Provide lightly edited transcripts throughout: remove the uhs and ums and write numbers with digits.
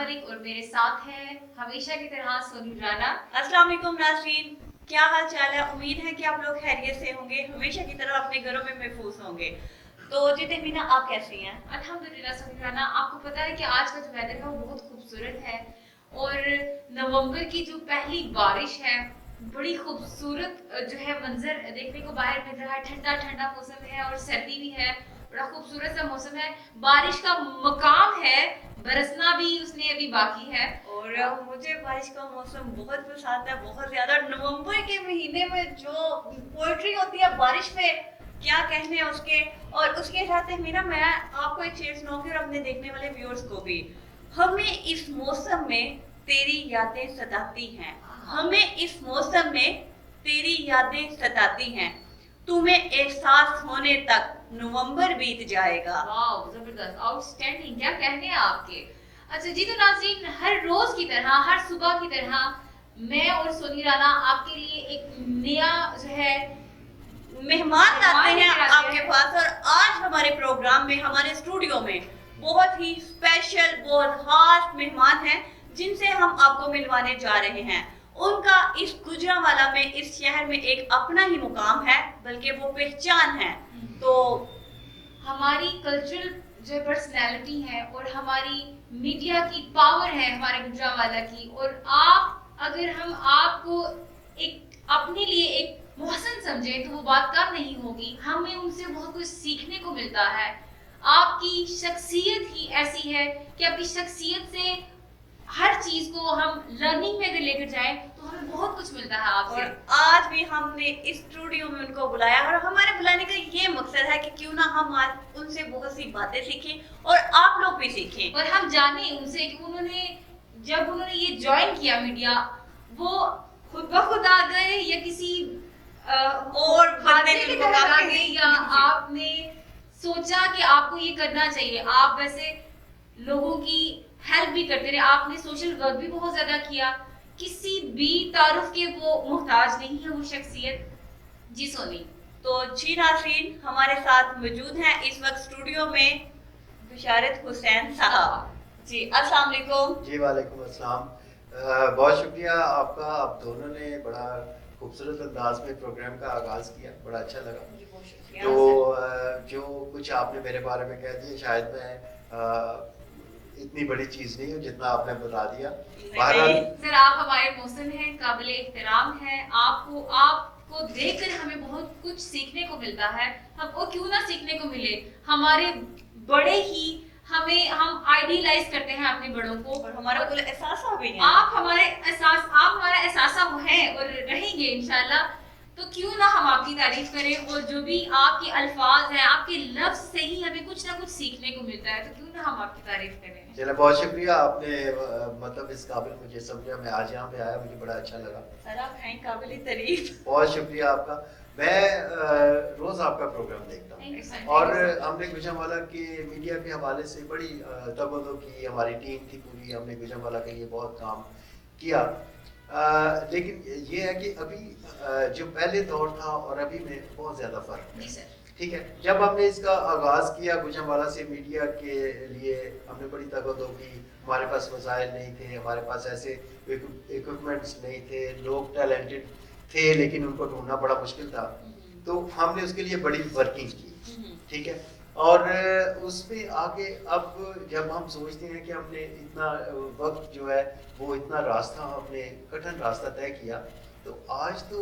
मलिक और मेरे साथ है हमेशा की तरह सोनी राना। अस्सलाम वालेकुम नाज़रीन, क्या हाल चाल है। उम्मीद है कि आप लोग खैरियत से होंगे, हमेशा की तरह अपने घरों में महफूज होंगे। तो जी तहमीना, आप कैसी हैं? अल्हम्दुलिल्लाह सोनी राना, आपको पता है कि आज का जो वेदर है वो बहुत खूबसूरत है और नवंबर की जो पहली बारिश है बड़ी खूबसूरत जो है मंजर देखने को बाहर मिल रहा है। ठंडा ठंडा मौसम है और सर्दी भी है, बड़ा खूबसूरत सा मौसम है। बारिश का मकाम है, बरसना भी उसने अभी बाकी है। और मुझे बारिश का मौसम बहुत पसंद है, बहुत ज्यादा। नवंबर के महीने में जो पोएट्री होती है बारिश में, क्या कहने उसके। और उसके साथ मेरा मैं आपको एक शेर सुनाऊंगी और अपने देखने वाले व्यूअर्स को भी। हमें इस मौसम में तेरी यादें सताती हैं, हमें इस मौसम में तेरी यादें सताती हैं, तुम्हें एहसास होने तक नवंबर बीत जाएगा। वाओ, जबरदस्त, आउटस्टैंडिंग, क्या कहने हैं आपके। अच्छा जी, तो नाज़रीन, हर रोज की तरह, हर सुबह की तरह मैं और सोनी राना आपके लिए एक नया जो है मेहमान लाते हैं लेकर आते आपके हैं। पास। और आज हमारे प्रोग्राम में, हमारे स्टूडियो में बहुत ही स्पेशल, बहुत खास मेहमान हैं जिनसे हम आपको मिलवाने जा रहे हैं। उनका इस गुजरांवाला में, इस शहर में एक अपना ही मुकाम है, बल्कि वो पहचान है। तो हमारी कल्चरल जो पर्सनैलिटी है और हमारी मीडिया की पावर है हमारे गुजरांवाला की। और आप, अगर हम आपको एक अपने लिए एक मोहसन समझे तो वो बात कम नहीं होगी। हमें उनसे बहुत कुछ सीखने को मिलता है। आपकी शख्सियत ही ऐसी है कि आपकी शख्सियत से हर चीज को हम लर्निंग में अगर लेकर जाएं तो हमें बहुत कुछ मिलता है आपसे। और आज भी हमने इस स्टूडियो में उनको बुलाया, और हमारे बुलाने का ये मकसद है कि क्यों ना हम आज उनसे बहुत सी बातें सीखें और आप लोग भी सीखें। और हम जाने उनसे कि उन्होंने, जब उन्होंने ये ज्वाइन किया मीडिया, वो खुद ब खुद आ गए या किसी और खाते बंदे के ने तहत आ उनको गए, या आपने सोचा कि आपको ये करना चाहिए। आप वैसे लोगों की हेल्प भी करते रहे, आपने सोशल वर्क भी बहुत ज्यादा किया, किसी भी तारुफ के वो मोहताज नहीं है वो शख्सियत। जी सोनी। तो जी नाज़रीन, हमारे साथ मौजूद हैं इस वक्त स्टूडियो में बिशारत हुसैन साहब। जी अस्सलाम वालेकुम। जी वालेकुम अस्सलाम। बहुत शुक्रिया आपका, आप दोनों ने बड़ा खूबसूरत अंदाज में प्रोग्राम का आगाज़ किया, बड़ा अच्छा लगा। तो जो कुछ आपने मेरे बारे में कह दिया, शायद मैं इतनी बड़ी चीज़ नहीं हूँ जितना आपने बता दिया। बहरहाल सर, आप हमारे मौसम हैं, काबिल एहतराम है। आपको देखकर हमें बहुत कुछ सीखने को मिलता है। हमको क्यों ना सीखने को मिले, हमारे बड़े ही हम आइडियलाइज करते हैं अपने बड़ों को, और हमारा कुल एहसास भी है। आप हमारा एहसास हैं और रहेंगे इंशाल्लाह। तो क्यों ना हम आपकी तारीफ करें, और जो भी आपके अल्फाज हैं, आपके लफ्ज से ही हमें कुछ ना कुछ सीखने को मिलता है, तो क्यों ना हम आपकी तारीफ करें। चलो, बहुत शुक्रिया आपने मतलब इस काबिल मुझे समझा। मैं आज यहाँ पे आया, मुझे बड़ा अच्छा लगा। सर आप हैं काबिल तारीफ। बहुत शुक्रिया आपका। मैं रोज़ आपका प्रोग्राम देखता हूँ, और हमने गुजरांवाला के मीडिया के हवाले से बड़ी तवज्जो की, हमारी टीम थी पूरी, हमने गुजरांवाला के लिए बहुत काम किया। लेकिन ये है कि अभी जो पहले दौर था और अभी में बहुत ज़्यादा फ़र्क है। ठीक है, जब हमने इसका आगाज़ किया गुजरांवाला से मीडिया के लिए, हमने बड़ी तवज्जो की। हमारे पास वसाइल नहीं थे, हमारे पास ऐसे इक्विपमेंट्स नहीं थे, लोग टैलेंटेड थे लेकिन उनको ढूंढना बड़ा मुश्किल था। तो हमने उसके लिए बड़ी वर्किंग की, ठीक है। और उसमें आगे अब जब हम सोचते हैं कि हमने इतना वक्त जो है वो इतना रास्ता, हमने कठिन रास्ता तय किया, तो आज तो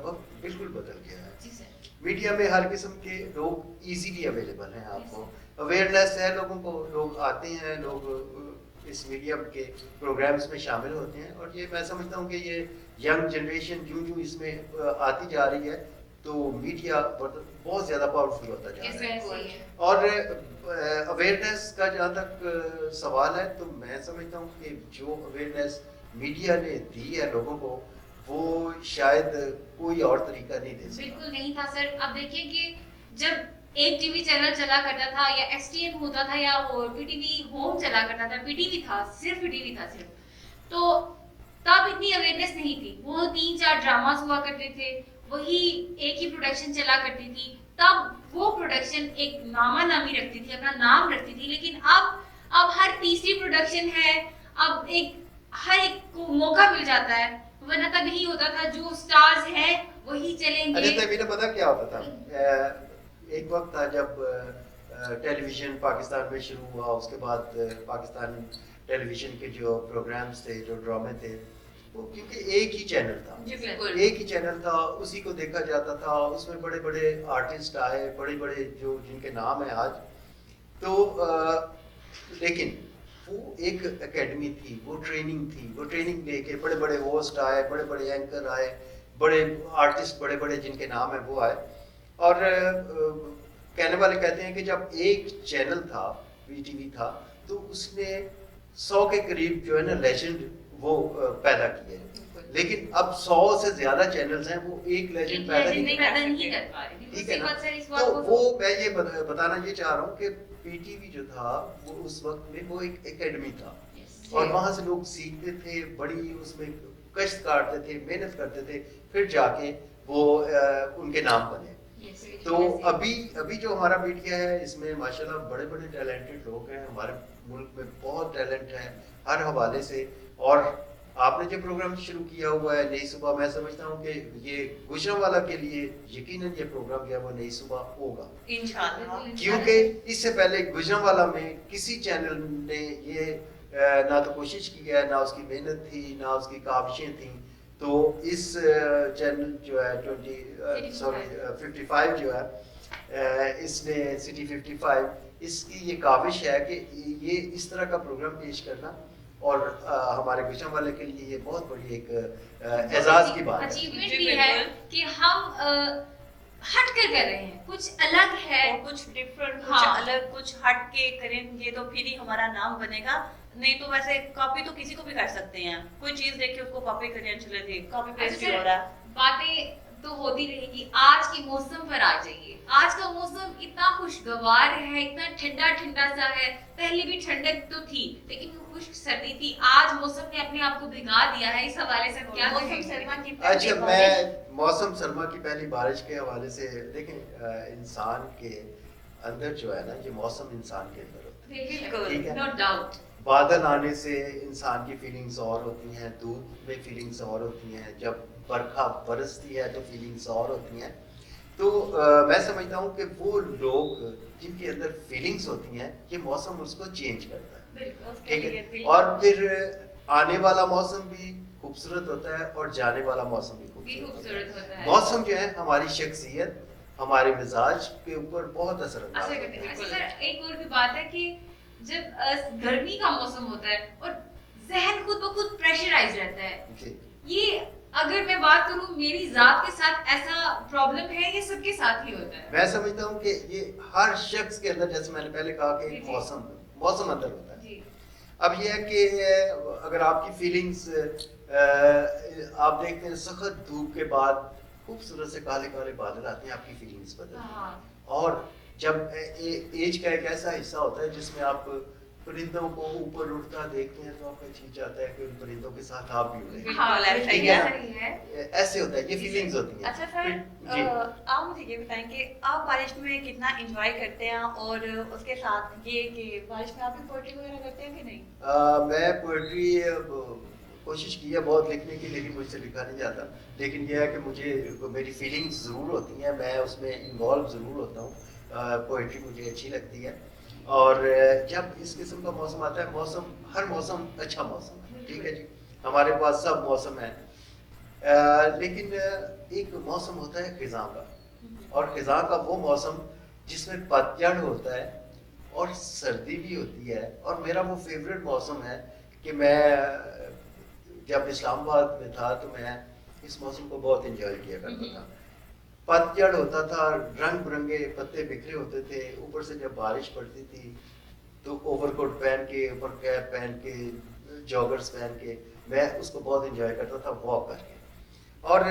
वक्त बिल्कुल बदल गया है। मीडिया में हर किस्म के लोग इजीली अवेलेबल हैं, आपको अवेयरनेस है लोगों को, लोग आते हैं, लोग इस मीडिया के प्रोग्राम्स में शामिल होते हैं। और ये मैं समझता हूँ कि ये यंग जनरेशन जो जो इसमें आती जा रही है, तो मीडिया बहुत ज़्यादा पावरफुल होता जा रहा है। और अवेयरनेस का जहाँ तक सवाल है, तो मैं समझता हूँ कि जो अवेयरनेस मीडिया ने दी है लोगों को, वो शायद कोई और तरीका नहीं दे सकता। बिल्कुल नहीं था सर। अब देखिए कि जब एक टीवी चैनल चला करता था, या एसटीएन होता था, या और पीटीवी होम चला करता था, पीटीवी था, सिर्फ पीटीवी था सिर्फ, तो तब इतनी अवेयरनेस नहीं थी। वो 3-4 ड्रामास हुआ करते थे, वही एक ही प्रोडक्शन चला करती थी। तब वो प्रोडक्शन एक नामा नामी रखती थी, अपना नाम रखती थी। लेकिन अब हर तीसरी प्रोडक्शन है, अब एक हर एक को मौका मिल जाता है, वरना तब यही होता था जो स्टार्स हैं वही चलेंगे। अच्छा तमीना पता क्या होता था, एक वक्त था जब टेलीविजन पाकिस्तान में शुरू हुआ, उसके बाद पाकिस्तान टेलीविजन के जो प्रोग्राम्स थे, जो ड्रामे थे, वो क्योंकि एक ही चैनल था, जी बिल्कुल। एक ही चैनल था, उसी को देखा जाता था। उसमें बड़े बड़े आर्टिस्ट आए, बड़े बड़े जो जिनके नाम है आज तो लेकिन वो एक एकेडमी थी, वो ट्रेनिंग थी, वो ट्रेनिंग लेके बड़े बड़े होस्ट आए, बड़े बड़े एंकर आए, बड़े आर्टिस्ट बड़े बड़े जिनके नाम है वो आए। और कहने वाले कहते हैं कि जब एक चैनल था, वीटीवी था, तो उसने 100 के करीब जो है ना लेजेंड वो पैदा किए। लेकिन अब 100 से ज्यादा चैनल्स हैं, वो एक लेजेंड पैदा नहीं कर पा रहे। ठीक है ना? इस तो बात को वो मैं ये बताना ये चाह रहा हूँ कि पीटीवी जो था वो उस वक्त में वो एक एकेडमी था, और वहां से लोग सीखते थे, बड़ी उसमें कष्ट काटते थे, मेहनत करते थे, फिर जाके वो उनके नाम बने। तो अभी जो हमारा मीडिया है इसमें माशाल्लाह बड़े बड़े टैलेंटेड लोग हैं, हमारे मुल्क में बहुत टैलेंट है हर हवाले से। और आपने जो प्रोग्राम शुरू किया हुआ है नई सुबह, मैं समझता हूँ कि ये गुजरांवाला के लिए यकीनन ये प्रोग्राम जो है वो नई सुबह होगा, इंशाल्लाह। क्योंकि इससे पहले गुजरांवाला में किसी चैनल ने ये ना तो कोशिश की है, ना उसकी मेहनत थी, ना उसकी काविशें थी। तो इस चैनल जो है 55 जो है, इसने सिटी 55, इसकी ये काविश है कि ये इस तरह का प्रोग्राम पेश करना, और हमारे गुजरांवाले के लिए ये बहुत बड़ी एक एजाज की बात है। अचीवमेंट भी है कि हम हट कर रहे हैं, कुछ अलग है, और कुछ डिफरेंट, कुछ हाँ। अलग, कुछ हट के करेंगे तो फिर ही हमारा नाम बनेगा। नहीं तो वैसे कॉपी तो किसी को भी कर सकते हैं, कोई चीज देख के उसको कॉपी करने चले थे, कॉपी पेस्ट अच्छा, हो रहा है। बातें तो होती रहेगी। आज के मौसम पर आ जाइए। आज का मौसम इतना खुशगवार है, इतना ठंडा ठंडा सा है। पहले भी ठंडक तो थी, लेकिन वो खुश्क सर्दी थी। आज मौसम ने अपने आप को भिगा दिया है। इस हवाले से हम क्या मौसम कहेंगे? सरमा की अच्छा, मैं मौसम सरमा की पहली बारिश के हवाले से देखें, इंसान के अंदर जो है ना, ये मौसम इंसान के अंदर होता बिल्कुल, ठीक है। No doubt. बादल आने से इंसान की फीलिंग्स और होती हैं, धूप में फीलिंग्स और होती हैं, जब बरखा बरसती है तो फीलिंग्स और होती हैं। तो मैं समझता हूँ कि वो लोग जिनके अंदर फीलिंग्स होती हैं, ये मौसम उसको चेंज करता है, ठीक है। और फिर आने वाला मौसम भी खूबसूरत होता है, और जाने वाला मौसम भी खूबसूरत होता है। मौसम जो है हमारी शख्सियत, हमारे मिजाज के ऊपर बहुत असर असर अंदाज करते होता हैं। है। सर, एक और भी बात है कि जब गर्मी का मौसम होता है और जहन खुद ब खुद प्रेशराइज रहता है, जी। ये अगर मैं बात करूं मेरी जात के साथ ऐसा प्रॉब्लम है, ये सबके साथ ही होता है। मैं समझता हूँ कि ये हर शख्स के अंदर, जैसे मैंने पहले कहा कि जी, एक जी। मौसम अंदर होता है। जी। अब ये है कि अगर आपकी फीलिंग्स आप देखते हैं, सख्त धूप के बाद खूबसूरत से काले काले बादल आते हैं, आपकी फीलिंग्स बदलती हैं। हाँ। और जब एज का एक ऐसा हिस्सा होता है जिसमें आप परिंदों को ऊपर उड़ता देखते हैं, तो आपका जी चाहता है कि उन परिंदों के साथ आप भी उड़ें। हाँ, बिल्कुल, ठीक है ना? सही है। ऐसे होता है, ये फीलिंग्स होती हैं। अच्छा सर, जी। आप मुझे ये बताएं कि आप बारिश में कितना एंजॉय करते हैं, और उसके साथ ये कि बारिश में आप भी पोएट्री वगैरह करते हैं कि नहीं? मैं पोएट्री कोशिश की है बहुत लिखने की, लेकिन मुझसे लिखा नहीं जाता। लेकिन यह है कि मुझे मेरी फीलिंग्स ज़रूर होती हैं, मैं उसमें इन्वॉल्व ज़रूर होता हूँ। पोएट्री मुझे अच्छी लगती है, और जब इस किस्म का मौसम आता है, हर मौसम अच्छा मौसम है, ठीक है जी। हमारे पास सब मौसम है, लेकिन एक मौसम होता है खिज़ां का, और खिज़ां का वो मौसम जिसमें पतझड़ होता है और सर्दी भी होती है। और मेरा वो फेवरेट मौसम है कि मैं जब इस्लामाबाद में था तो मैं इस मौसम को बहुत एंजॉय किया करता था। पतझड़ होता था, रंग बिरंगे पत्ते बिखरे होते थे, ऊपर से जब बारिश पड़ती थी तो ओवरकोट पहन के, ऊपर कैप पहन के, जॉगर्स पहन के मैं उसको बहुत एंजॉय करता था, वॉक करके। और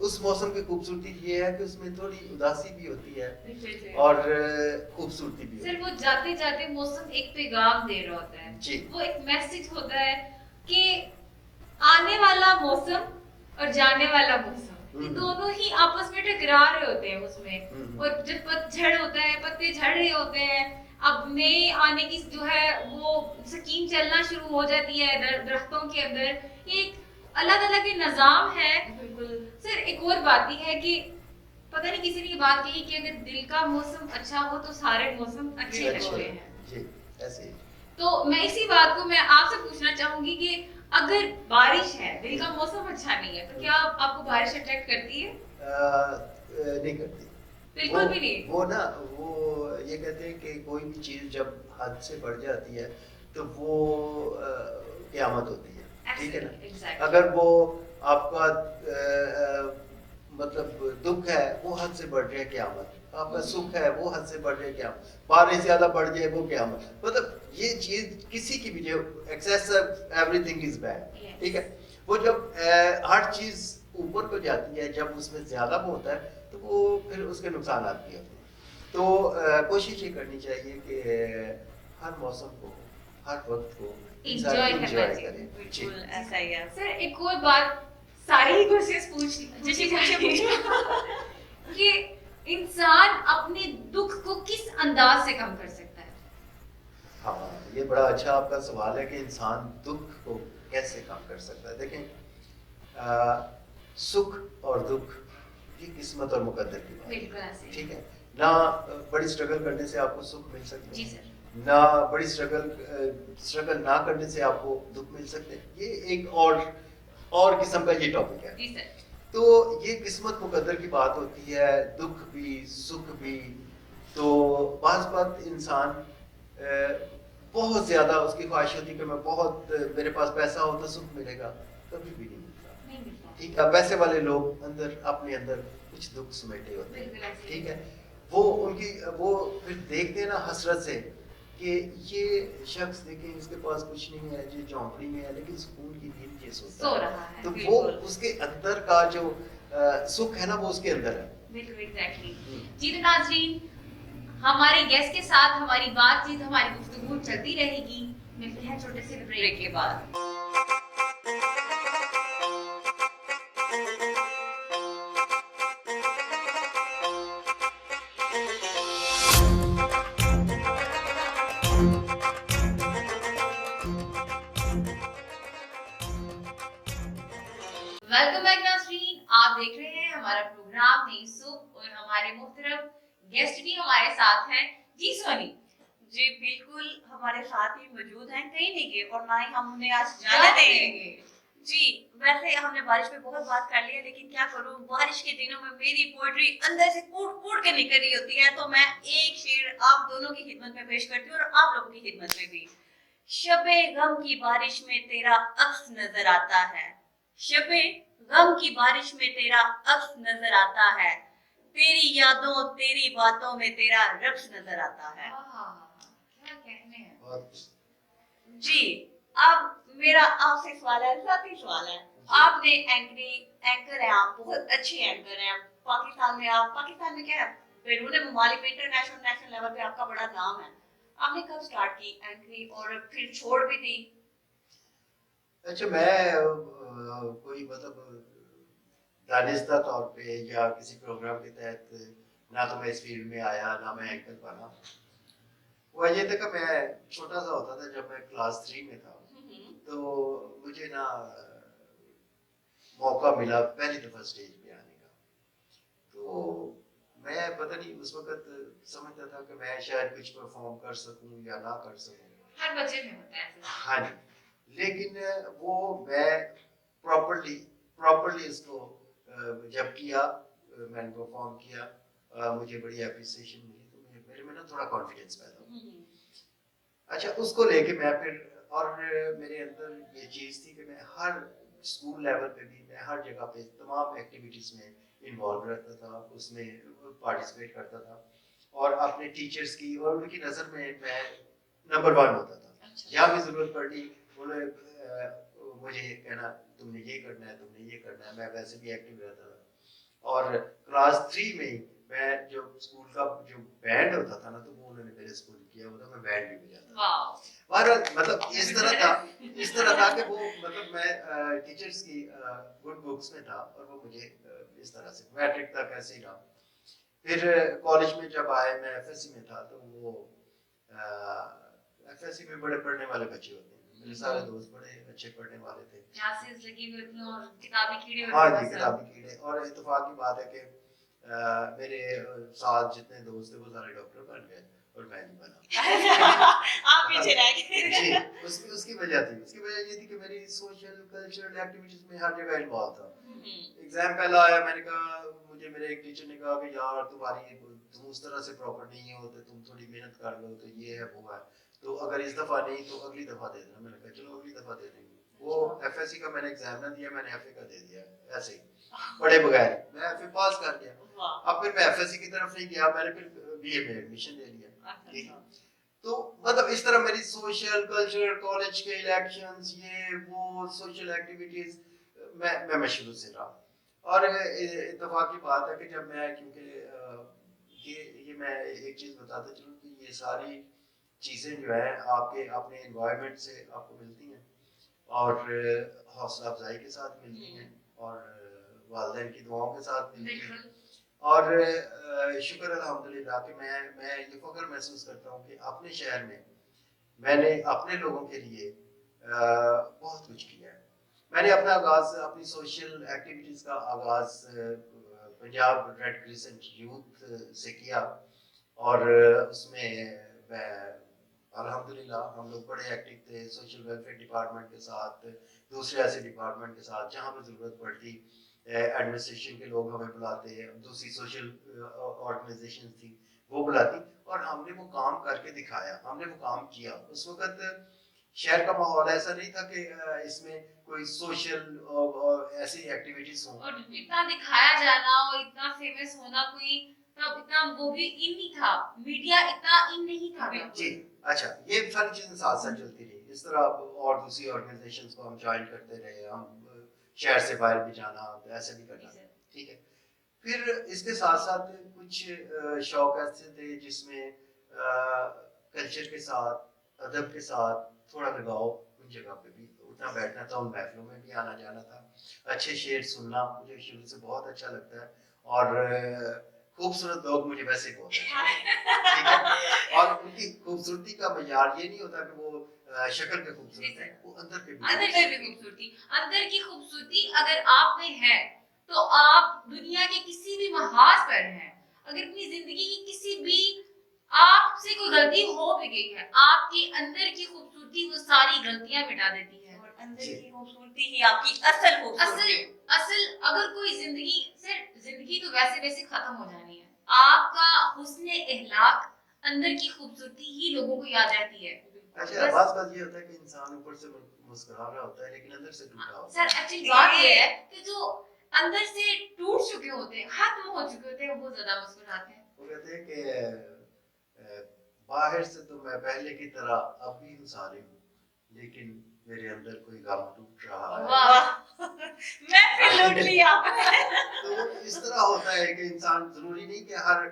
उस मौसम की खूबसूरती ये है कि उसमें थोड़ी उदासी भी होती है और खूबसूरती भी होती सर, वो जाते जाते मौसम एक पैगाम दे रहा होता है जी। वो एक मैसेज होता है कि आने वाला मौसम और जाने वाला मौसम, ये दोनों ही आपस में टकरा रहे होते हैं उसमें। और जब पतझड़ होता है, पत्ते झड़ रहे होते हैं, अब नए आने की जो है वो स्कीम चलना शुरू हो जाती है दरख्तों के अंदर, ये एक अलग अलग निज़ाम है। बिल्कुल। सर एक और बात भी है कि पता नहीं किसी ने ये बात कही कि अगर दिल का मौसम अच्छा हो तो सारे मौसम अच्छे लगते हैं। जी ऐसे ही। तो मैं इसी बात को मैं आपसे पूछना चाहूंगी कि अगर बारिश है, दिल का मौसम अच्छा नहीं है, तो क्या आपको बारिश अट्रैक्ट करती है? नहीं करती। बिल्कुल भी नहीं। वो ना वो ये कहते हैं कि कोई भी चीज जब हद से बढ़ जाती है तो वो क़यामत होती है, ठीक है ना। Exactly. अगर वो आपका मतलब दुख है वो हद से बढ़ जाए क़यामत, आपका सुख है वो हद से बढ़ जाए क़यामत, बारिश ज्यादा बढ़ जाए वो क़यामत। मतलब ये चीज किसी की भी जो एक्सेसिव एवरीथिंग इज बैड, ठीक है। वो जब हर चीज ऊपर को जाती है, जब उसमें ज्यादा वो होता है तो वो फिर उसके नुकसान भी होते हैं। तो कोशिश ये करनी चाहिए कि हर मौसम को, हर वक्त को Enjoy करना एंजॉय चाहिए। करें। जी। बिल्कुल ऐसा ही है। सर एक और बात, सारी ही क्वेश्चंस पूछी जाएंगी कि इंसान अपने दुख को किस अंदाज से कम कर सकता है? हाँ, ये बड़ा अच्छा आपका सवाल है कि इंसान दुख को कैसे कम कर सकता है। देखें, सुख और दुख ये किस्मत और मुकद्दर की बात बिल्कुल ऐसे है, ही। ठीक है ना। बड़ी स्ट्रगल करने से आपको सुख मिल सकता है, जी सर। ना बड़ी स्ट्रगल ना करने से आपको दुख मिल सकते हैं। ये एक और किस्म का ये टॉपिक है। जी सर। तो ये किस्मत मुकद्दर की बात होती है, दुख भी सुख भी। तो बात इंसान बहुत ज्यादा उसकी ख्वाहिश होती है कि मैं बहुत मेरे पास पैसा हो तो सुख मिलेगा, कभी भी नहीं मिलता। ठीक है, पैसे वाले लोग अंदर अपने अंदर कुछ दुख समेटे होते हैं, ठीक है। वो उनकी वो फिर देखते हैं ना हसरत से कि ये शख्स देखें इसके पास कुछ नहीं है, ये झोंपड़ी में है लेकिन सुकून की नींद ये सो रहा है। तो वो उसके अंदर का जो सुख है ना वो उसके अंदर है। बिल्कुल एग्जैक्टली। जी तो नाज़रीन, हमारे गेस्ट के साथ हमारी बातचीत, हमारी गुफ्तगू चलती रहेगी। मिलते हैं छोटे से ब्रेक के बाद। वेलकम बैक नाज़रीन, आप देख रहे हैं हमारा प्रोग्राम नई सुबह और हमारे मुहतरम गेस्ट भी हमारे साथ हैं। जी सोनी जी बिल्कुल हमारे साथ ही मौजूद हैं, कहीं नहीं गए और ना ही हम उन्हें आज जाने देंगे। जी वैसे हमने बारिश पे बहुत बात कर ली है, लेकिन क्या करूं, बारिश के दिनों में मेरी पोएट्री अंदर से कूट कूट के निकल रही होती है, तो मैं एक शेर आप दोनों की खिदमत में पेश करती हूँ और आप लोगों की खिदमत में भी। शबे गम की बारिश में तेरा अक्स नजर आता है, शबे गम की बारिश में तेरा अक्स नजर आता है, तेरी यादों तेरी बातों में तेरा रक्स नजर आता है। क्या कहने हैं। जी अब मेरा आपसे सवाल है, जाती सवाल है। आपने एंकर है, आप बहुत अच्छी एंकर हैं। पाकिस्तान में क्या है, बैरून ममालिक में इंटरनेशनल नेशनल लेवल पे आपका बड़ा नाम है। आपने कब स्टार्ट की एंकरिंग और फिर छोड़ भी दी? अच्छा, मैं कोई मतलब दानिस्ता तौर पे या किसी प्रोग्राम के तहत ना तो मैं इस फील्ड में आया ना मैं एंकर बना। वो ये था कि मैं छोटा सा होता था, जब मैं क्लास 3 में था तो मुझे ना मौका मिला पहली दफा स्टेज पे आने का। तो मैं पता नहीं उस वक्त समझता था कि मैं शायद कुछ परफॉर्म कर सकूं या ना कर सकूं। हर बच्चे में होता है ऐसा। हाँ जी, लेकिन वो मैं प्रॉपर्ली इसको जब किया, मैंने परफॉर्म किया, मुझे बड़ी एप्रिसिएशन मिली, तो मेरे में ना थोड़ा कॉन्फिडेंस पैदा हुआ। अच्छा, उसको लेके मैं फिर और मेरे अंदर ये चीज़ थी कि मैं हर स्कूल लेवल पे भी, मैं हर जगह पे तमाम एक्टिविटीज़ में इन्वॉल्व रहता था, उसमें पार्टिसिपेट करता था और अपने टीचर्स की और उनकी नज़र में मैं नंबर 1 होता था। जहाँ भी ज़रूरत पड़ी उन्हें मुझे कहना तुमने ये करना है, तुमने ये करना है। मैं वैसे भी एक्टिव रहता था और क्लास 3 में मैं जो स्कूल का जो बैंड होता था ना, तो वो उन्होंने मेरे स्कूल किया होता, मैं बैंड भी बजाता था। और मतलब इस तरह था कि वो मतलब मैं टीचर्स की गुड बुक्स में था और वो मुझे इस तरह से मैट्रिक तक ऐसे ही रहा। फिर कॉलेज में जब आए, मैं एफएससी में था, तो वो एफएससी में बड़े पढ़ने वाले बच्चे होते हैं, मेरे सारे दोस्त बड़े अच्छे पढ़ने वाले थे, क्लासेस लगी हुई थी और किताबी कीड़े हाँ होते जी बस। किताबी कीड़े। और इत्तेफाक की बात है कि मेरे साथ जितने दोस्त थे वो सारे डॉक्टर बन गए और मैं नहीं बना। आप पीछे रह गए। जी, उसकी वजह थी, उसकी वजह ये थी कि मेरी सोशल कल्चरल एक्टिविटीज में हर जगह इन्वॉल्व था। एग्जाम पहला आया, मैंने कहा, मुझे मेरे एक टीचर ने कहा कि यार तुम उस तरह से प्रॉपर नहीं हो, तो तुम थोड़ी मेहनत कर लो, तो ये है वो है, तो अगर इस दफा नहीं तो अगली दफा दे देना। मैंने कहा चलो अगली दफा दे देंगे। वो एफएससी का मैंने एग्जाम ना दिया, मैंने एफए का दे दिया ऐसे ही पढ़े बगैर, मैं एफए पास कर गया। अब फिर मैं एफएससी की तरफ नहीं गया, मैंने फिर बीए में एडमिशन ले लिया। ठीक है, तो मतलब इस तरह मेरी सोशल कल्चर, कॉलेज के इलेक्शंस, ये वो सोशल एक्टिविटीज मैं शुरू से रहा। और इत्तेफाक की बात है कि जब मैं, क्योंकि ये मैं एक चीज बताता चलूं कि ये सारी चीजें जो है आपके अपने एनवायरनमेंट से आपको मिलती हैं और हौसला अफजाई के साथ मिलती हैं और वालिदैन की दुआओं के साथ मिलती हैं। और शुक्र अल्हम्दुलिल्लाह कि मैं ये फख्र महसूस करता हूँ कि अपने शहर में मैंने अपने लोगों के लिए बहुत कुछ किया है। मैंने अपना आगाज़ अपनी सोशल एक्टिविटीज़ का आगाज़ पंजाब रेड क्रिसेंट यूथ से किया और उसमें मैं अल्हम्दुलिल्लाह हम लोग बड़े एक्टिव थे सोशल वेलफेयर डिपार्टमेंट के साथ, दूसरे ऐसे डिपार्टमेंट के साथ जहाँ पर ज़रूरत पड़ती, एडमिनिस्ट्रेशन के लोग हमें बुलाते, दूसरी सोशल ऑर्गेनाइजेशन थी वो बुलाती, और हमने वो काम करके दिखाया, हमने वो काम किया। उस वक्त शहर का माहौल ऐसा नहीं था कि इसमें कोई सोशल ऐसी एक्टिविटीज हों, और इतना दिखाया जाना और इतना फेमस होना, कोई तब इतना वो भी इन नहीं था, मीडिया इतना इन नहीं था जी। अच्छा, ये सारी चीजें साथ साथ चलती रही। इस तरह और दूसरी ऑर्गेनाइजेशंस को हम ज्वाइन करते रहे, हम शहर से बाहर भी जाना, ऐसे भी करना, ठीक है। फिर इसके साथ साथ कुछ शौक ऐसे थे जिसमें कल्चर के साथ, अदब के साथ थोड़ा लगाव, उन जगह पे भी उठना बैठना था, उन महफिलों में भी आना जाना था, अच्छे शेर सुनना मुझे शुरू से बहुत अच्छा लगता है, और खूबसूरत लोग मुझे वैसे बहुत अच्छा लगता है, ठीक है। और उनकी खूबसूरती का मयार ये नहीं होता कि वो शक्ल पे खूबसूरत है, वो अंदर पे भी खूबसूरती, अंदर की खूबसूरती अगर आप में है तो आप दुनिया के किसी भी महाज पर हैं। अगर अपनी जिंदगी की किसी भी आपसे कोई गलती हो भी गई है, आपके अंदर की खूबसूरती वो सारी गलतियां मिटा देती है। और अंदर की खूबसूरती ही आपकी असल खूबसूरती। असल अगर कोई जिंदगी, सिर्फ जिंदगी तो वैसे वैसे खत्म हो जानी है, आपका हुस्न एहलाक, अंदर की खूबसूरती ही लोगों को याद रहती है। अच्छा, बात ये होता है कि इंसान ऊपर से मुस्कुरा रहा होता है लेकिन अंदर से टूटा होता है। सर एक्चुअली बात ये है कि जो अंदर से टूट चुके होते हैं, खत्म हो चुके होते हैं, वो ज्यादा मुस्कुराते हैं। वो कहते हैं कि बाहर से तो मैं पहले की तरह अब भी इंसान हूँ, लेकिन मेरे अंदर कोई गम टूट रहा है। वाह, मैं फिर लूट लिया आपने। तो इस तरह होता है कि इंसान, जरूरी नहीं कि हर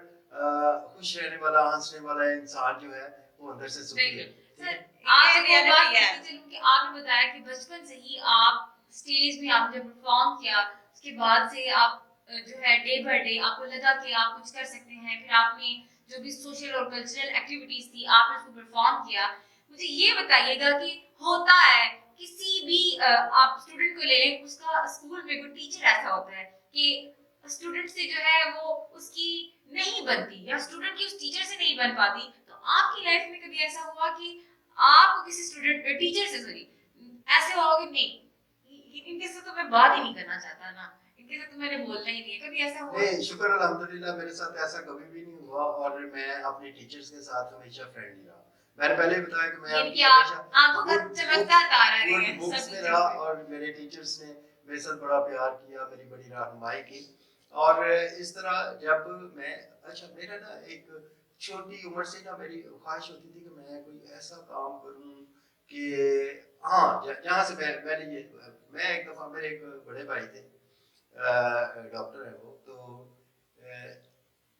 खुश रहने वाला, हंसने वाला इंसान जो है वो अंदर से सुखी है। सर आपसे बात करते चलूं कि आपने बताया कि बचपन से ही आप स्टेज में आपने जब परफॉर्म किया, उसके बाद से आप जो है डे बाय डे आपको लगा कि आप कुछ कर सकते हैं, फिर आपने जो भी सोशल और कल्चरल एक्टिविटीज थी आपने उसको परफॉर्म किया। मुझे ये बताइएगा कि होता है किसी भी आप स्टूडेंट को ले लें, उसका स्कूल में कोई टीचर ऐसा होता है कि स्टूडेंट से जो है वो उसकी नहीं बनती या स्टूडेंट की उस टीचर से नहीं बन पाती, तो आपकी लाइफ में कभी ऐसा हुआ कि आप किसी स्टूडेंट टीचर से, सॉरी, ऐसे हुआ कि नहीं इनके से तो मैं बात ही नहीं करना चाहता ना, इनके से तो मैंने बोलना ही नहीं है, कभी ऐसा हुआ? नहीं, शुक्र अल्हम्दुलिल्लाह मेरे साथ ऐसा कभी भी नहीं हुआ, और मैं अपने टीचर्स के साथ हमेशा फ्रेंडली रहा। मैंने पहले ही बताया कि मैं हमेशा आंखों का चमकता तारा रहे हैं बुक्स सब में रहा, और मेरे टीचर्स ने मेरे साथ बड़ा प्यार किया, मेरी बड़ी रहनुमाई की। और इस तरह जब मैं, अच्छा, मेरा ना एक छोटी उम्र से ना मेरी ख्वाहिश होती थी कि मैं कोई ऐसा काम करूं कि, हाँ, जहाँ से मैंने ये, मैं एक दफ़ा, मेरे एक बड़े भाई थे, डॉक्टर है वो, तो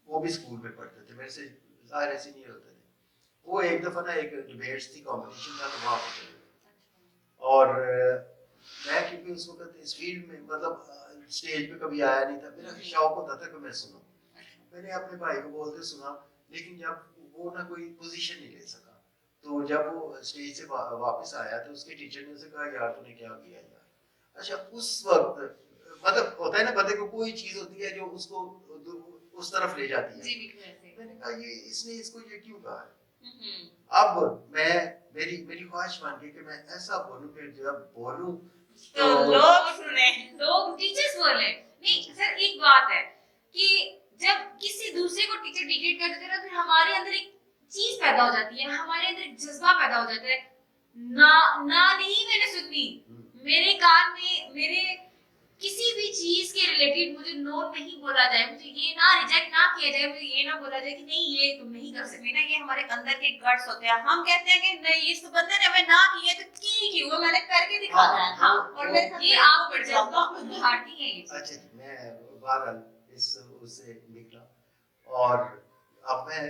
वो भी स्कूल में पढ़ते थे, मेरे से ज़ाहिर ऐसे नहीं होते थे। वो एक दफ़ा ना एक डिबेट्स थी, कंपटीशन था, तो वहाँ पे चले गए। और मैं क्योंकि उस वक्त इस फील्ड में, मतलब स्टेज पे कभी आया नहीं था, मेरा शौक होता था कि मैं सुनूं। मैंने अपने भाई को बोलते सुना, लेकिन जब वो ना कोई पोजीशन नहीं ले सका, तो जब वो स्टेज से वापस आया तो उसके टीचर ने उसे कहा यार तूने क्या किया यार। अच्छा उस वक्त मतलब होता है ना बंदे को कोई चीज होती है जो उसको उस तरफ ले जाती है। जी बिल्कुल ऐसे। मैंने कहा ये इसने इसको ये क्यों कहा है। हम्म। अब मैं मेरी ख्वाहिश बन गई कि मैं ऐसा बोलूं कि जब बोलूं तो लोग सुने। लोग टीचर्स बोले। नहीं सर एक बात है कि जब किसी दूसरे को टीचर डिग्रेड कर देते हैं ना फिर हमारे अंदर एक चीज पैदा हो जाती है, हमारे अंदर एक जज्बा पैदा हो जाता है। ना ना नहीं मैंने सुनी, मेरे कान में मेरे किसी भी चीज के रिलेटेड मुझे नो नहीं बोला जाए, मुझे ये ना रिजेक्ट ना किया जाए, मुझे ये ना बोला जाए कि नहीं ये तुम नहीं कर सकते। ना ये हमारे अंदर के गट्स होते हैं। हम कहते हैं कि नहीं इस बंदे ने हमें ना किया तो की हुआ मैंने करके दिखाना है। हाँ, और मेरे साथ ये आप पर जज्बा उभारती है ये चीज। अच्छा जी मैं बहरहाल इस उससे निकला और अब मैं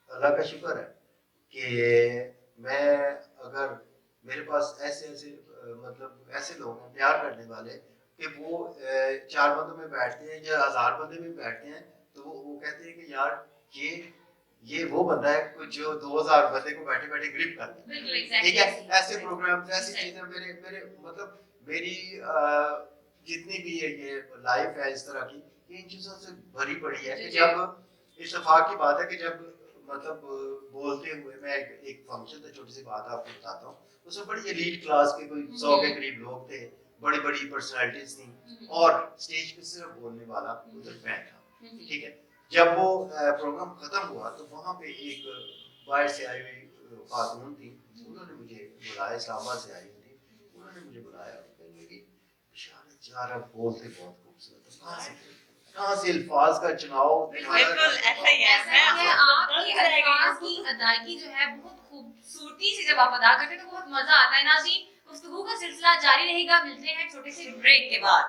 अल्लाह का शुक्र है कि मैं अगर मेरे पास ऐसे ऐसे मतलब ऐसे लोग हैं प्यार करने वाले कि वो 4 बंदों में बैठते हैं या 1000 बंदे में बैठते हैं तो वो कहते हैं कि यार ये वो बंदा है जो 2000 बंदे को बैठे बैठे ग्रिप कर ले। बिल्कुल ठीक है एग्जैक्टली ऐसे प्रोग्राम ऐसी चीजें मेरे मतलब मेरी जितनी भी ये लाइफ है इस तरह की इन चीजों से भरी पड़ी है कि जब इत्तेफाक की बात है कि जब मतलब बोलते हुए मैं एक फंक्शन था छोटी सी बात आपको बताता हूँ उसमें बड़ी एलीट क्लास के कोई 100 के करीब लोग थे बड़ी बड़ी पर्सनालिटीज थी और स्टेज पे सिर्फ बोलने वाला उधर मैं था। ठीक है जब वो प्रोग्राम खत्म हुआ तो वहाँ पे एक बाहर से आई हुई खातून थी उन्होंने मुझे बुलाया इस्लामाबाद से आई हुई थी उन्होंने मुझे बुलाया कहने लगी बेचारा बोलते बहुत खूबसूरत कहाँ से अल्फाज का चुनाव बिल्कुल ऐसा ही है। मैं आपकी अल्फाज की अदायगी जो है बहुत खूबसूरती से जब आप अदा करते हैं तो बहुत मजा आता है। नाज़रीन गुफ्तगू का सिलसिला जारी रहेगा, मिलते हैं छोटे से ब्रेक के बाद।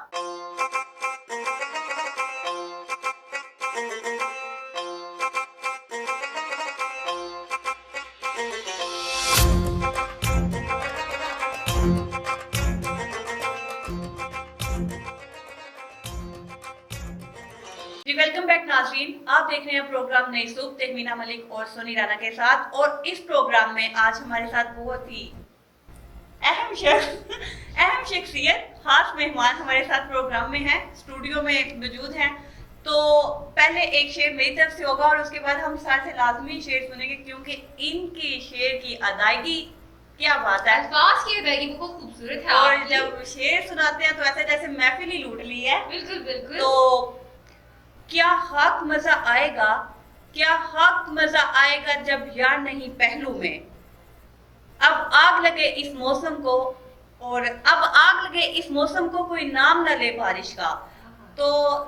वेलकम बैक नाज़रीन, आप देख रहे हैं प्रोग्राम नई सूब तहमीना मलिक और सोनी राना के साथ। और इस प्रोग्राम में आज हमारे साथ बहुत ही अहम शख्सियत खास मेहमान हमारे साथ प्रोग्राम में है, स्टूडियो में मौजूद हैं। तो पहले एक शेर मेरी तरफ से होगा और उसके बाद हम साथ से लाजमी शेर सुनेंगे क्योंकि इनकी शेर की अदायगी क्या बात है। अल्फाज की अदायगी बहुत खूबसूरत है और आपकी। जब शेर सुनाते हैं तो ऐसे जैसे महफिल ही लूट ली है। बिल्कुल बिल्कुल। तो क्या हक मजा आएगा जब यार नहीं पहलू में। अब आग लगे इस मौसम को कोई नाम न ले बारिश का। तो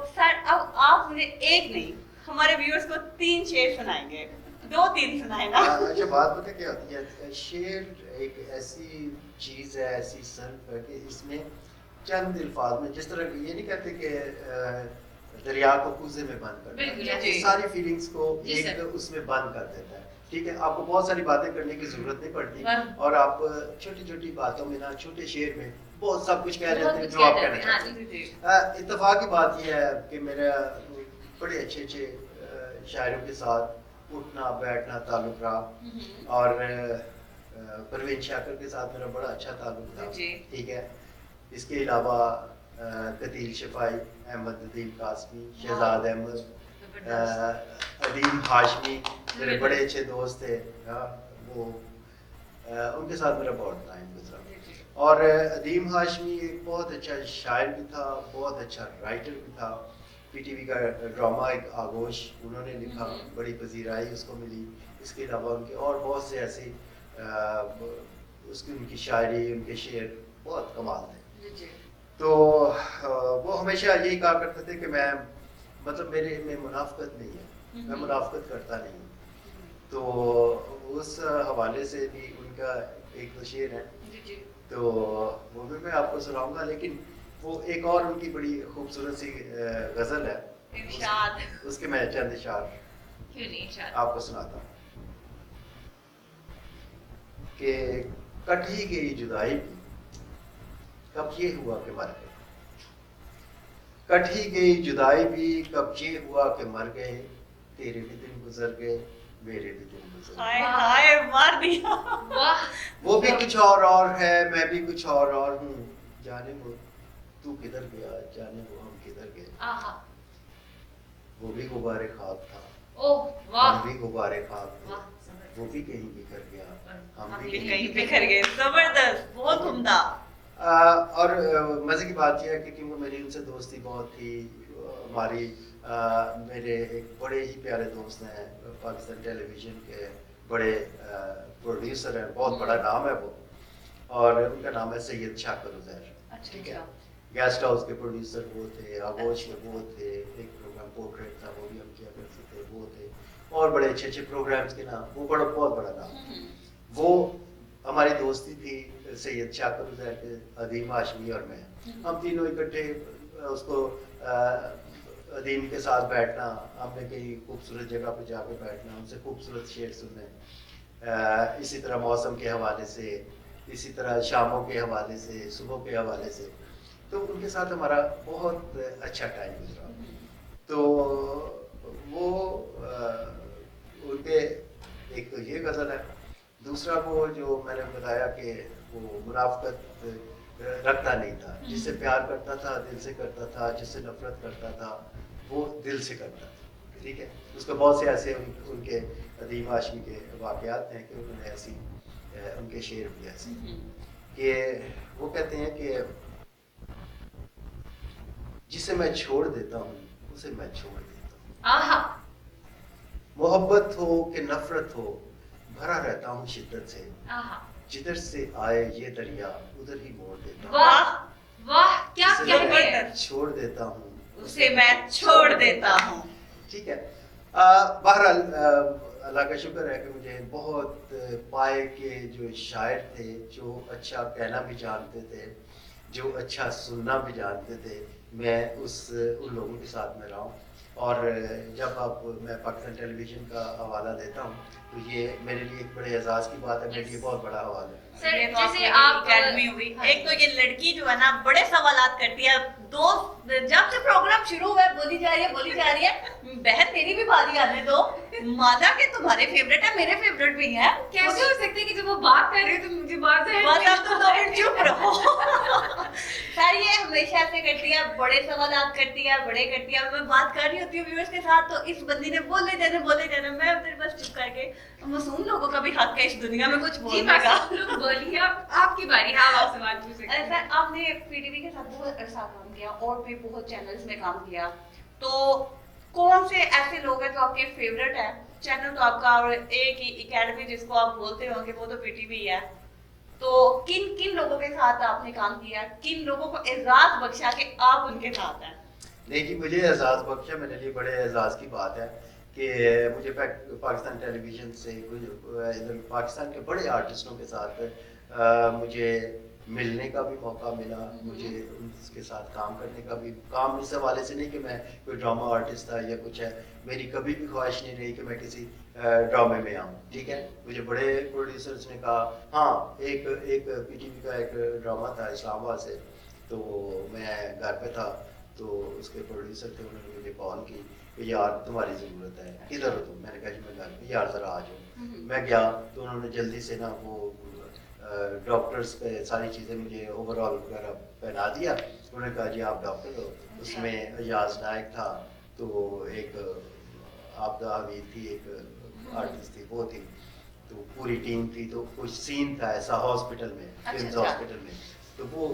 सर अब आप मुझे एक नहीं हमारे व्यूअर्स को 3 शेर सुनाएंगे, 2-3 सुनाए ना। अच्छा बात पता क्या होती है शेर एक ऐसी चीज है ऐसी सर्फ है कि इसमें चंद अल्फाज में जिस तरह ये नहीं कहते कि दरिया को कुएं में बंद कर देता है सारी फीलिंग्स को एक उसमें बंद कर देता है। ठीक है आपको बहुत सारी बातें करने की जरूरत नहीं पड़ती और आप छोटी छोटी बातों में ना छोटे शेर में बहुत सब कुछ कह देते हैं जो आप कहना चाहते हैं। इत्तेफाक की बात यह है कि मेरा बड़े अच्छे अच्छे शायरों के साथ उठना बैठना ताल्लुक रहा और परवीन शाकर के साथ मेरा बड़ा अच्छा ताल्लुक था। ठीक है इसके अलावा कतील शफाई अहमद अदील कासमी शहजाद अहमद अदील हाशमी मेरे बड़े अच्छे दोस्त थे। वो उनके साथ मेरा बहुत टाइम गुजरा और अदीम हाशमी एक बहुत अच्छा शायर भी था बहुत अच्छा राइटर भी था। पीटीवी का ड्रामा एक आगोश उन्होंने लिखा बड़ी पजीराई उसको मिली। इसके अलावा उनके और बहुत से ऐसे उनकी शायरी उनके शेर बहुत कमाल थे। तो वो हमेशा यही कहा करते थे कि मैं मतलब मेरे में मुनाफकत नहीं है मैं मुनाफकत करता नहीं हूँ। तो उस हवाले से भी उनका एक तो शेर है तो वो भी मैं आपको सुनाऊंगा लेकिन वो एक और उनकी बड़ी खूबसूरत सी गजल है उसके मैं चंद इशार आपको सुनाता हूँ कि कटी गई जुदाई भी कब ये हुआ कि मर गए। कटी गई जुदाई भी कब ये हुआ कि मर गए। तेरे भी दिन गुजर गए मेरे भी दिन गुजर हाय गए। हाय मार दिया। वाह वो भी कुछ और है, मैं भी कुछ और हूँ, जाने वो तू किधर गया, जाने वो हम किधर गए। आहा वो भी गुब्बारे खाक था, ओह वाह हम भी गुब्बारे खाक थे, वाह वो भी कहीं बिखर गया, हम हम भी भी कहीं कहीं बिखर गए। जबरदस्त, बहुत उम्दा। और मज़े की बात यह है कि क्योंकि मेरी उनसे दोस्ती बहुत थी, हमारी मेरे एक बड़े ही प्यारे दोस्त हैं, पाकिस्तान टेलीविज़न के बड़े प्रोड्यूसर हैं, बहुत बड़ा नाम है वो, और उनका नाम है सैयद शाकिर उज़ैर। अच्छा ठीक है, अच्छा गेस्ट हाउस के प्रोड्यूसर वो थे, आगोश में वो थे, एक प्रोग्राम पोर्ट्रेट था वो भी हम किया करते थे, वो थे, और बड़े अच्छे अच्छे प्रोग्राम्स के नाम, वो बड़ा बहुत बड़ा नाम। वो हमारी दोस्ती थी सैयद शाकिर उज़ैर के, अदीम हाशमी और मैं, हम तीनों इकट्ठे उसको अदीम के साथ बैठना, हमने कहीं खूबसूरत जगह पे जाके बैठना, उनसे खूबसूरत शेर सुनने, इसी तरह मौसम के हवाले से, इसी तरह शामों के हवाले से, सुबह के हवाले से, तो उनके साथ हमारा बहुत अच्छा टाइम गुजरा। तो वो उनके एक तो ये गज़ल है, दूसरा वो जो मैंने बताया कि वो मुनाफ़क़त रखता नहीं था, जिससे प्यार करता था दिल से करता था, जिससे नफ़रत करता था वो दिल से करता था। ठीक है, उसके बहुत से ऐसे उनके अदीम हाशमी के वाक़यात हैं कि उन्होंने ऐसी उनके शेर भी ऐसे कि वो कहते हैं कि जिसे मैं छोड़ देता हूँ उसे मैं छोड़ देता हूँ, आहा मोहब्बत हो कि नफरत हो भरा रहता हूँ शिद्दत से, आहा जिधर से आए ये दरिया उधर ही मोड़ देता हूँ, वाह वाह क्या जिसे क्या मैं है छोड़ देता हूँ उसे मैं छोड़ देता हूँ। ठीक है। बहरहाल अल्लाह का शुक्र है कि मुझे बहुत पाए के जो शायर थे, जो अच्छा कहना भी जानते थे, जो अच्छा सुनना भी जानते थे, मैं उन लोगों के साथ में रहा हूँ। और जब अब मैं पाकिस्तान टेलीविज़न का हवाला देता हूँ तो ये मेरे लिए एक बड़े एजाज़ की बात है, मेरे लिए बहुत बड़ा हवाला है। सर ये तो जैसे आपकी आप एकेडमी हुई। हाँ। एक तो ये लड़की जो है ना बड़े सवालात करती है, दोस्त जब से प्रोग्राम शुरू हुआ है बोली जा रही है, बहन मेरी भी बारी आने दो, मादा के तुम्हारे फेवरेट है, मेरे फेवरेट भी हैं। कैसे हो सकते हैं कि जब वो बात कर रहे हो तो मुझे बात है बस अब तुम 2 मिनट चुप रहो। सर ये हमेशा ऐसे करती है, बड़े सवालात करती है, बड़े करती है, मैं बात कर रही होती हूँ व्यूअर्स के साथ तो इस बंदी ने बोले जाने मैं फिर बस चुप करके, मासूम लोगों का भी हक है इस दुनिया में कुछ जी बोलने का। आप लोग बोलिए, आपकी बारी, आप सवाल पूछ सकते हैं। सर आपने पीटीवी के साथ बहुत अरसा काम किया और भी बहुत चैनल्स में काम किया, तो कौन से ऐसे लोग हैं जो आपके फेवरेट हैं? चैनल तो आपका और एक ही एकेडमी जिसको आप बोलते होंगे वो तो पीटीवी है, तो किन किन लोगों के साथ आपने काम किया, किन लोगों को एजाज बख्शा के आप उनके साथ हैं? नहीं जी, मुझे एजाज़ बख्शा मेरे लिए बड़े एजाज़ की बात है कि मुझे पाकिस्तान टेलीविज़न से इधर पाकिस्तान के बड़े आर्टिस्टों के साथ मुझे मिलने का भी मौका मिला, मुझे उनके साथ काम करने का भी, काम इस हवाले से नहीं कि मैं कोई ड्रामा आर्टिस्ट था या कुछ है, मेरी कभी भी ख्वाहिश नहीं रही कि मैं किसी ड्रामे में आऊँ। ठीक है, मुझे बड़े प्रोड्यूसर्स ने कहा, हाँ एक पीटीवी का एक ड्रामा था इस्लामाबाद से, तो मैं घर पे था, तो उसके प्रोड्यूसर थे, उन्होंने मुझे कॉल की कि यार तुम्हारी ज़रूरत है, किधर हो तुम? मैंने कहा जी मैं घर पे, यार ज़रा आ जाओ। मैं गया तो उन्होंने जल्दी से ना वो डॉक्टर्स पे सारी चीज़ें मुझे ओवरऑल वगैरह पहना दिया। उन्होंने कहा जी आप डॉक्टर हो, उसमें अयाज नायक था, तो एक आपदा हमीद थी, एक आर्टिस्ट थी, वो थी, तो पूरी टीम थी, तो कुछ सीन था ऐसा हॉस्पिटल में, किम्स हॉस्पिटल में, तो वो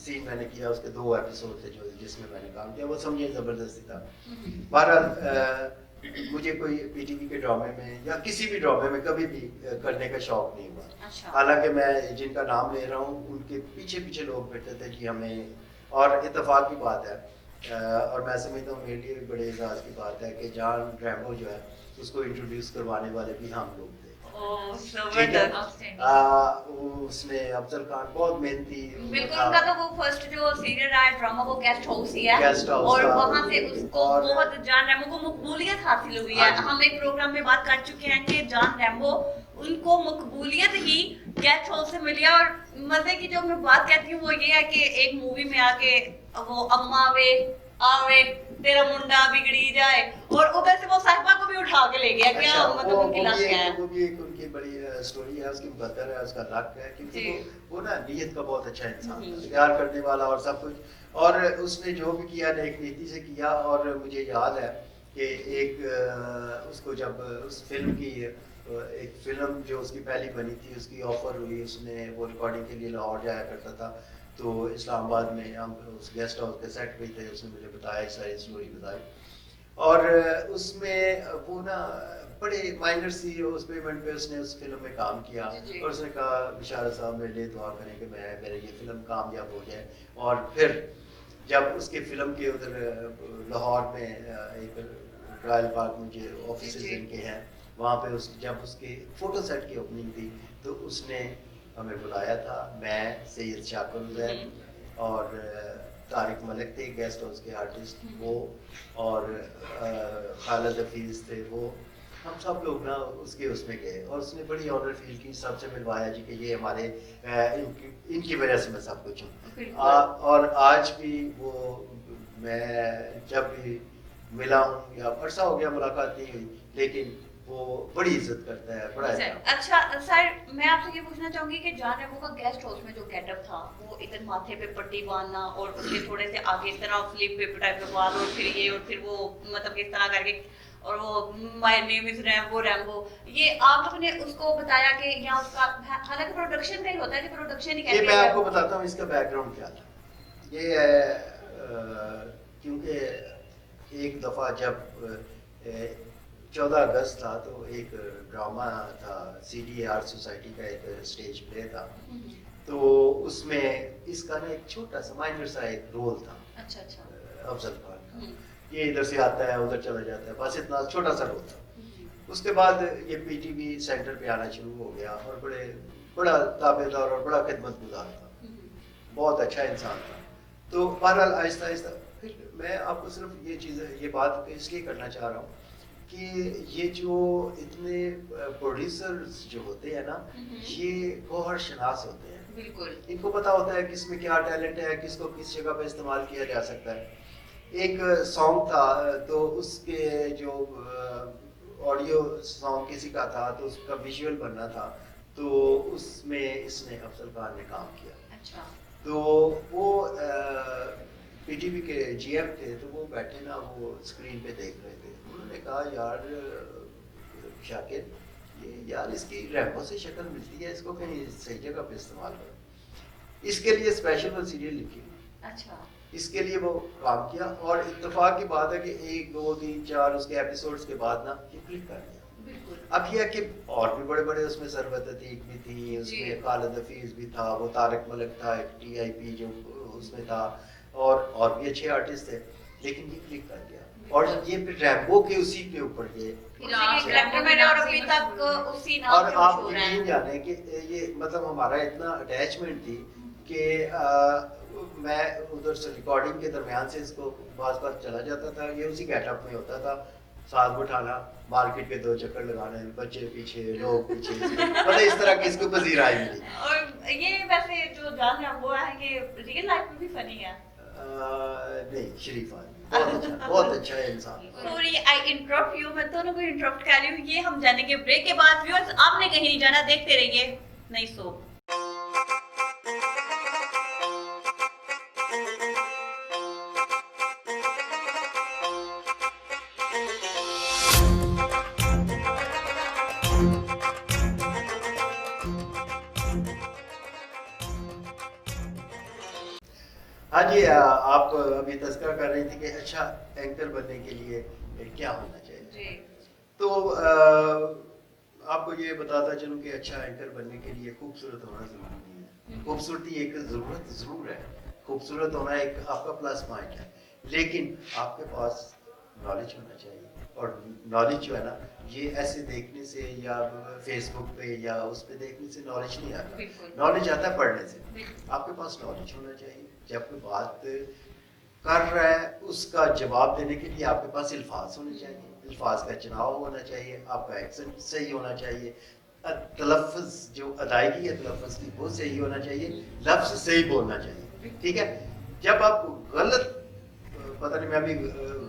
सीन मैंने किया, उसके 2 एपिसोड थे जो जिसमें मैंने काम किया, वो समझिए ज़बरदस्ती था। बहरहाल मुझे कोई पीटीवी के ड्रामे में या किसी भी ड्रामे में कभी भी करने का शौक नहीं हुआ। अच्छा। हालांकि मैं जिनका नाम ले रहा हूँ उनके पीछे पीछे लोग बैठते थे कि हमें, और इत्तेफाक की बात है और मैं समझता हूँ मेरे लिए भी बड़े एजाज़ की बात है कि जॉन रैम्बो जो है उसको इंट्रोड्यूस करवाने वाले भी हम लोग थे। ओह ठीक है, जबरदस्त। उसने अफजल खान बहुत मेहनती बिल्कुल, उनका तो वो फर्स्ट जो सीरियल रहा है ड्रामा वो गेस्ट हाउस ही है, गेस्ट हाउस और था। वहां से उसको और बहुत जान रैम्बो को मकबूलियत हासिल हुई है। हाँ जी। हम एक प्रोग्राम में बात कर चुके हैं कि जान रैम्बो उनको मकबूलियत ही गेस्ट हाउस से मिली है। और मजे की जो मैं बात कहती हूँ वो ये है कि एक मूवी में आके वो अम्मा वे आवे तेरा मुंडा बिगड़ी जाए, और उधर से वो साहिबा को भी उठा के ले गया। क्या अच्छा, मतलब उनकी लाश क्या है? वो भी एक उनकी बड़ी स्टोरी है, उसकी मुकद्दर है, उसका लक है, क्योंकि जी। वो ना नीयत का बहुत अच्छा इंसान था, हम्म। प्यार करने वाला और सब कुछ, और उसने जो भी किया नेक नीति से किया। और मुझे याद है कि एक उसको जब उस फिल्म की एक फिल्म जो उसकी पहली बनी थी, उसकी ऑफर हुई, उसने वो रिकॉर्डिंग के लिए लाहौर जाया करता था, तो इस्लामाबाद में हम उस गेस्ट हाउस के सेट पे थे, उसने मुझे बताया, सारी स्टोरी बताई। और उसमें वो ना बड़े माइनर सी उस पेमेंट पे उसने उस फिल्म में काम किया, जी। और उसने कहा बिशारत साहब मेरे लिए दुआ करें कि मेरे ये फिल्म कामयाब हो जाए। और फिर जब उसके फिल्म के उधर लाहौर में एक रॉयल पार्क में जो ऑफिस जी। इनके हैं, वहाँ पे जब उसके फोटो सेट की ओपनिंग थी, तो उसने हमें बुलाया था, मैं, सैयद शाकिर हुसैन और तारिक मलिक थे गेस्ट हाउस के आर्टिस्ट, वो, और खालिद हफीज थे वो, हम सब लोग ना उसके उसमें गए, और उसने बड़ी ऑनर फील की, सबसे मिलवाया जी कि ये हमारे इनकी वजह से मैं सब कुछ हूँ। और आज भी वो, मैं जब भी मिला हूँ या अरसा हो गया मुलाकात नहीं हुई, लेकिन वो बड़ी इज्जत करता है, बड़ा एहतराम। अच्छा सर, मैं आपसे ये पूछना चाहूंगी कि जान रेमो का गेस्ट हाउस में जो गेटअप था, वो इधर माथे पे पट्टी बांधना और उसके थोड़े से आगे इस तरह फ्लिप पेपर टाइप के बाल, और फिर ये, और फिर वो मतलब इस तरह करके, और वो माय नेम इज रैम्बो, ये आप लोगों ने उसको बताया कि यहाँ उसका, हालांकि प्रोडक्शन का ही होता है कि प्रोडक्शन ही ये कहते मैं हैं। आपको बताता हूँ इसका बैकग्राउंड क्या था। ये क्योंकि एक दफ़ा जब 14 अगस्त था, तो एक ड्रामा था, CDA आर्ट सोसाइटी का एक स्टेज प्ले था, तो उसमें इसका ना एक छोटा सा माइनर सा एक रोल था। अच्छा अच्छा। अफजल खान का, ये इधर से आता है उधर चला जाता है, बस इतना छोटा सा रोल था। उसके बाद ये PTV सेंटर पे आना शुरू हो गया, और बड़ा ताबेदार और बड़ा खिदमतगुजार था, बहुत अच्छा इंसान था। तो बहरहाल आहिस्ता आहिस्ता फिर मैं आपको सिर्फ ये बात इसलिए करना चाह रहा हूँ कि ये जो इतने प्रोड्यूसर्स जो होते हैं ना, ये गौहर शनास होते हैं, बिल्कुल। इनको पता होता है किसमें क्या टैलेंट है, किसको किस जगह पे इस्तेमाल किया जा सकता है। एक सॉन्ग था, तो उसके जो ऑडियो सॉन्ग किसी का था, तो उसका विजुअल बनना था, तो उसमें इसने अफजल खान ने काम किया। अच्छा। तो वो PTV के GM थे, तो वो बैठे ना, वो स्क्रीन पे देख रहे थे, उन्होंने कहा यार शाकिर, ये यार इसकी रैम्बो से शक्ल मिलती है, इसको कहीं सही जगह पे इस्तेमाल करो। इसके लिए स्पेशल वो सीरियल लिखी। अच्छा। इसके लिए वो काम किया, और इत्तेफाक की बात है कि 1 2 3 4 उसके एपिसोड्स के बाद ना ये क्लिक कर गया। अब यह कि और भी बड़े बड़े उसमें सरबत अतीक भी थी, उसमें खालिद हफीज भी था, वो तारिक मलिक था, एक TIP जो उसमें था, और भी अच्छे आर्टिस्ट थे, लेकिन ये क्लिक कर गया, और ये फिर रैम्बो के उसी के ऊपर गए। और आप ये नहीं जाने कि ये मतलब हमारा इतना अटैचमेंट थी कि मैं उधर से रिकॉर्डिंग के दरमियान से इसको बार चला जाता था, ये उसी गेटअप में होता था, साथ उठाना, मार्केट के 2 चक्कर लगाने, बच्चे पीछे, लोग पीछे, मतलब इस तरह की इसको पजीराई मिली। और ये वैसे जो जान है वो है, ये रियल लाइफ में भी फनी है। नहीं, शरीफ आदमी, बहुत अच्छा इंसान। सॉरी आई इंटरप्ट यू, मैं दोनों को इंटरप्ट कर रही हूँ। ये हम जानेंगे ब्रेक के बाद। व्यूअर्स, आपने कहीं नहीं जाना, देखते रहिए नई सोप। हाँ जी, आप अभी तज़किरा कर रही थी कि अच्छा एंकर बनने के लिए क्या होना चाहिए जी। तो आपको ये बताता चलूँ कि अच्छा एंकर बनने के लिए खूबसूरत होना ज़रूरी नहीं है। खूबसूरती एक ज़रूरत ज़रूर है, खूबसूरत होना एक आपका प्लस पॉइंट है, लेकिन आपके पास नॉलेज होना चाहिए। और नॉलेज जो है ना, ये ऐसे देखने से या फेसबुक पे या उस पे देखने से नॉलेज नहीं आता, नॉलेज आता है पढ़ने से। आपके पास नॉलेज होना चाहिए, जब कोई बात कर रहा है उसका जवाब देने के लिए आपके पास अल्फाज होने चाहिए, अल्फाज का चुनाव होना चाहिए, आपका एक्सेंट सही होना चाहिए, तलफ़्फ़ुज़ जो अदायगी है तलफ़्फ़ुज़ की वो सही होना चाहिए, लफ्ज़ सही बोलना चाहिए। ठीक है, जब आप गलत पता नहीं मैं भी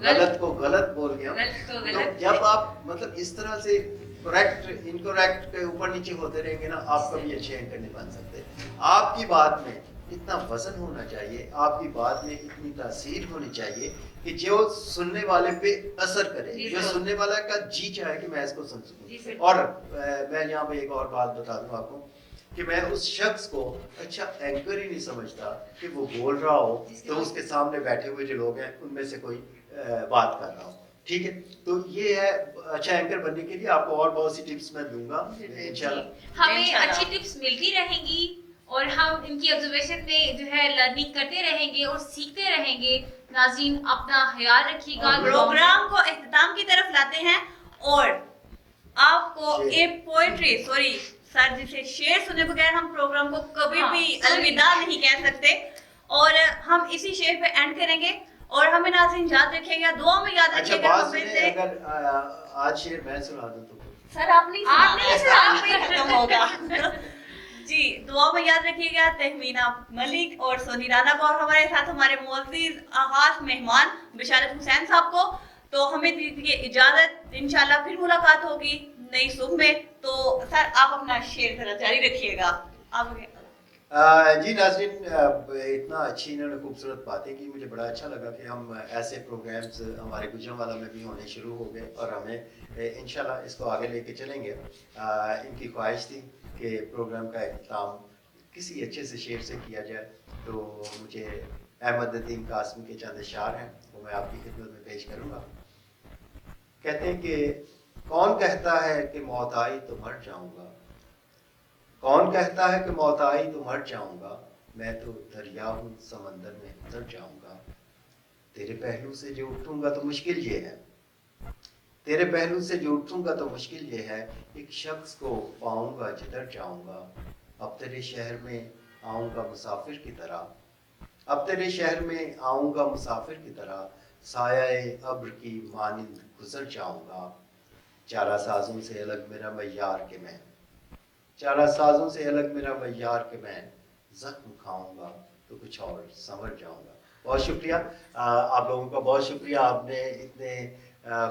गलत को गलत बोल गया हूँ। गलत को तो गलत। जब आप मतलब इस तरह से करेक्ट इनकरेक्ट के ऊपर नीचे होते रहेंगे ना, आप कभी अच्छे एंकर नहीं बन सकते। आपकी बात में इतना वजन होना चाहिए, आपकी बात में इतनी तासीर होनी चाहिए कि जो सुनने वाले पे असर करे, जी जो सर। सुनने वाला का जी चाहे कि मैं इसको सुन जी सकूं। सर। और मैं यहाँ पे एक और बात बता दूं आपको कि मैं उस शख्स को अच्छा एंकर ही नहीं समझता कि वो बोल रहा हो तो उसके सामने बैठे हुए जो लोग हैं उनमें से कोई बात कर रहा हो, ठीक है। तो ये है अच्छा एंकर बनने के लिए आपको और बहुत सी टिप्स मैं दूंगा इंशाल्लाह। हमें इंशाल्लाह। अच्छी टिप्स मिलती रहेंगी और हम इनकी ऑब्जर्वेशन में जो है लर्निंग करते रहेंगे और सीखते रहेंगे। नाज़रीन अपना ख्याल रखिएगा। और प्रोग्राम को इख्तिताम की तरफ लाते हैं और आपको शेर। एक पोएट्री सॉरी सर जिसे शेर सुने बगैर हम प्रोग्राम को कभी हाँ, भी sorry। अलविदा नहीं कह सकते और हम इसी शेर पे एंड करेंगे और हमें नाज़रीन याद रखिएगा, दुआ में याद अच्छा रखिएगा। बात हमें सुने, से अगर आज शेर मैं सुना दूं तो सर आप नहीं सुना, आप नहीं खत्म होगा। जी दुआ में याद रखिएगा तहमीना मलिक और सोनी राना को और हमारे साथ हमारे मोअज़्ज़िज़ खास मेहमान बिशारत हुसैन साहब को। तो हमें दीजिए इजाजत, इंशाल्लाह फिर मुलाकात होगी नई सुबह में। तो सर आप अपना शेर जरा जारी रखिएगा। आप जी नाज़रीन, इतना अच्छी इन्होंने खूबसूरत बातें की, मुझे बड़ा अच्छा लगा कि हम ऐसे प्रोग्राम्स हमारे गुजरांवाला में भी होने शुरू हो गए और हमें इंशाल्लाह इसको आगे लेके चलेंगे। इनकी ख्वाहिश थी कि प्रोग्राम का इख्तिताम किसी अच्छे से शेर से किया जाए, तो मुझे अहमदुद्दीन कासमी के चंद अशार हैं वो मैं आपकी खिदमत में पेश करूँगा। कहते हैं कि कौन कहता है कि मौत आई तो मर जाऊँगा, कौन कहता है कि मौत आई तो मर जाऊंगा, मैं तो दरिया हूँ समंदर में उतर जाऊंगा। तेरे पहलू से जो उठूंगा तो मुश्किल ये है, तेरे पहलू से जो उठूंगा तो मुश्किल ये है, एक शख्स को पाऊंगा जिधर जाऊंगा। अब तेरे शहर में आऊंगा मुसाफिर की तरह, अब तेरे शहर में आऊंगा मुसाफिर की तरह, साया अब्र की मानिंद गुजर जाऊंगा। चारा साजों से अलग मेरा मैयार के मैं, चारा साजों से अलग मेरा मैयार के मैं, जख्म खाऊंगा तो कुछ और संवर जाऊंगा। बहुत शुक्रिया आप लोगों का, बहुत शुक्रिया आपने इतने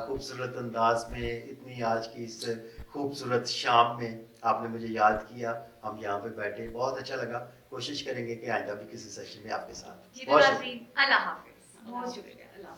खूबसूरत अंदाज में इतनी आज की इस खूबसूरत शाम में आपने मुझे याद किया। हम यहाँ पे बैठे, बहुत अच्छा लगा। कोशिश करेंगे कि आइंदा भी किसी सेशन में आपके साथ। जी नाज़रीन, अल्लाह हाफ़िज़। बहुत शुक्रिया। अल्लाह।